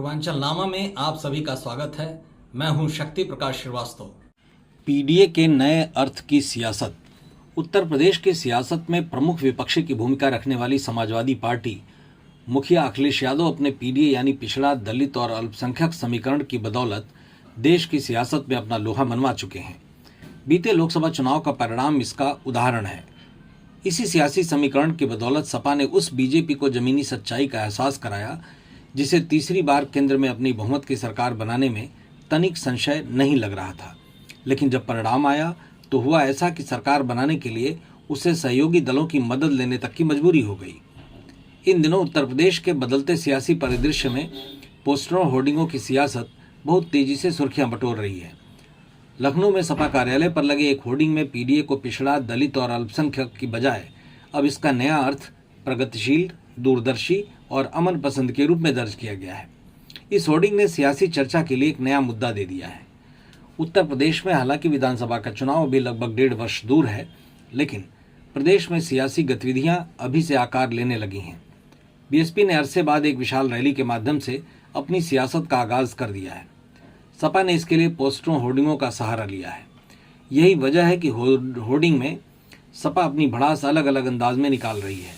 पूर्वांचल नामा में आप सभी का स्वागत है। मैं हूं शक्ति प्रकाश श्रीवास्तव। पीडीए के नए अर्थ की सियासत। उत्तर प्रदेश की सियासत में प्रमुख विपक्षी की भूमिका रखने वाली समाजवादी पार्टी मुखिया अखिलेश यादव अपने पीडीए यानी पिछड़ा, दलित और अल्पसंख्यक समीकरण की बदौलत देश की सियासत में अपना लोहा मनवा चुके हैं। बीते लोकसभा चुनाव का परिणाम इसका उदाहरण है। इसी सियासी समीकरण की बदौलत सपा ने उस बीजेपी को जमीनी सच्चाई का एहसास कराया जिसे तीसरी बार केंद्र में अपनी बहुमत की सरकार बनाने में तनिक संशय नहीं लग रहा था। लेकिन जब परिणाम आया तो हुआ ऐसा कि सरकार बनाने के लिए उसे सहयोगी दलों की मदद लेने तक की मजबूरी हो गई। इन दिनों उत्तर प्रदेश के बदलते सियासी परिदृश्य में पोस्टरों, होर्डिंगों की सियासत बहुत तेजी से सुर्खियां बटोर रही है। लखनऊ में सपा कार्यालय पर लगे एक होर्डिंग में पीडीए को पिछड़ा, दलित और अल्पसंख्यक की बजाय अब इसका नया अर्थ प्रगतिशील, दूरदर्शी और अमन पसंद के रूप में दर्ज किया गया है। इस होर्डिंग ने सियासी चर्चा के लिए एक नया मुद्दा दे दिया है। उत्तर प्रदेश में हालांकि विधानसभा का चुनाव अभी लगभग 1.5 वर्ष दूर है, लेकिन प्रदेश में सियासी गतिविधियां अभी से आकार लेने लगी हैं। बीएसपी ने अरसे बाद एक विशाल रैली के माध्यम से अपनी सियासत का आगाज कर दिया है। सपा ने इसके लिए पोस्टरों, होर्डिंगों का सहारा लिया है। यही वजह है कि होर्डिंग में सपा अपनी भड़ास अलग अलग अंदाज में निकाल रही है।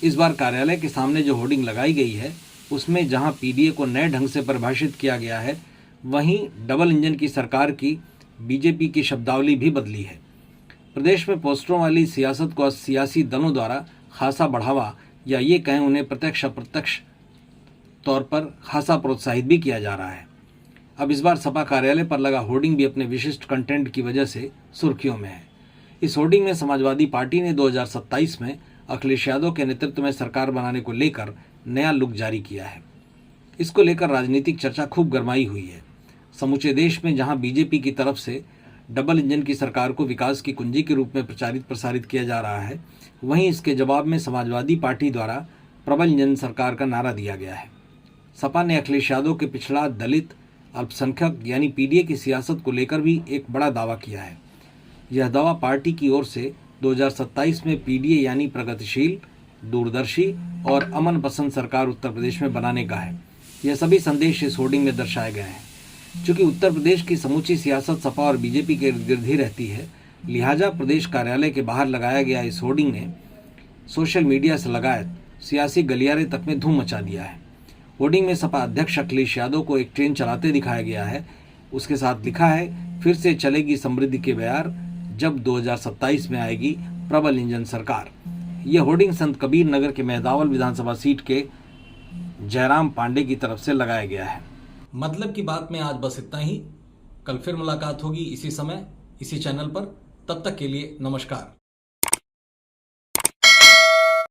इस बार कार्यालय के सामने जो होर्डिंग लगाई गई है उसमें जहां पीडीए को नए ढंग से परिभाषित किया गया है, वहीं डबल इंजन की सरकार की बीजेपी की शब्दावली भी बदली है। प्रदेश में पोस्टरों वाली सियासत को सियासी दलों द्वारा खासा बढ़ावा या ये कहें उन्हें प्रत्यक्ष अप्रत्यक्ष तौर पर खासा प्रोत्साहित भी किया जा रहा है। अब इस बार सपा कार्यालय पर लगा होर्डिंग भी अपने विशिष्ट कंटेंट की वजह से सुर्खियों में है। इस होर्डिंग में समाजवादी पार्टी ने 2027 में अखिलेश यादव के नेतृत्व में सरकार बनाने को लेकर नया लुक जारी किया है। इसको लेकर राजनीतिक चर्चा खूब गरमाई हुई है। समूचे देश में जहां बीजेपी की तरफ से डबल इंजन की सरकार को विकास की कुंजी के रूप में प्रचारित प्रसारित किया जा रहा है, वहीं इसके जवाब में समाजवादी पार्टी द्वारा प्रबल इंजन सरकार का नारा दिया गया है। सपा ने अखिलेश यादव के पिछड़ा, दलित, अल्पसंख्यक यानी पीडीए की सियासत को लेकर भी एक बड़ा दावा किया है। यह दावा पार्टी की ओर से 2027 में पीडीए यानी प्रगतिशील, दूरदर्शी और अमन पसंद सरकार उत्तर प्रदेश में बनाने का है। यह सभी संदेश इस होर्डिंग में दर्शाए गए हैं। चूंकि उत्तर प्रदेश की समूची सियासत सपा और बीजेपी के इर्द गिर्द ही रहती है, लिहाजा प्रदेश कार्यालय के बाहर लगाया गया इस होर्डिंग ने सोशल मीडिया से लगाकर सियासी गलियारे तक में धूम मचा दिया है। होर्डिंग में सपा अध्यक्ष अखिलेश यादव को एक ट्रेन चलाते दिखाया गया है। उसके साथ लिखा है, फिर से चलेगी समृद्धि के बयार, जब 2027 में आएगी प्रबल इंजन सरकार। यह होर्डिंग संत कबीर नगर के मेहदावल विधानसभा सीट के जयराम पांडे की तरफ से लगाया गया है। मतलब की बात में आज बस इतना ही। कल फिर मुलाकात होगी इसी समय, इसी चैनल पर। तब तक के लिए नमस्कार।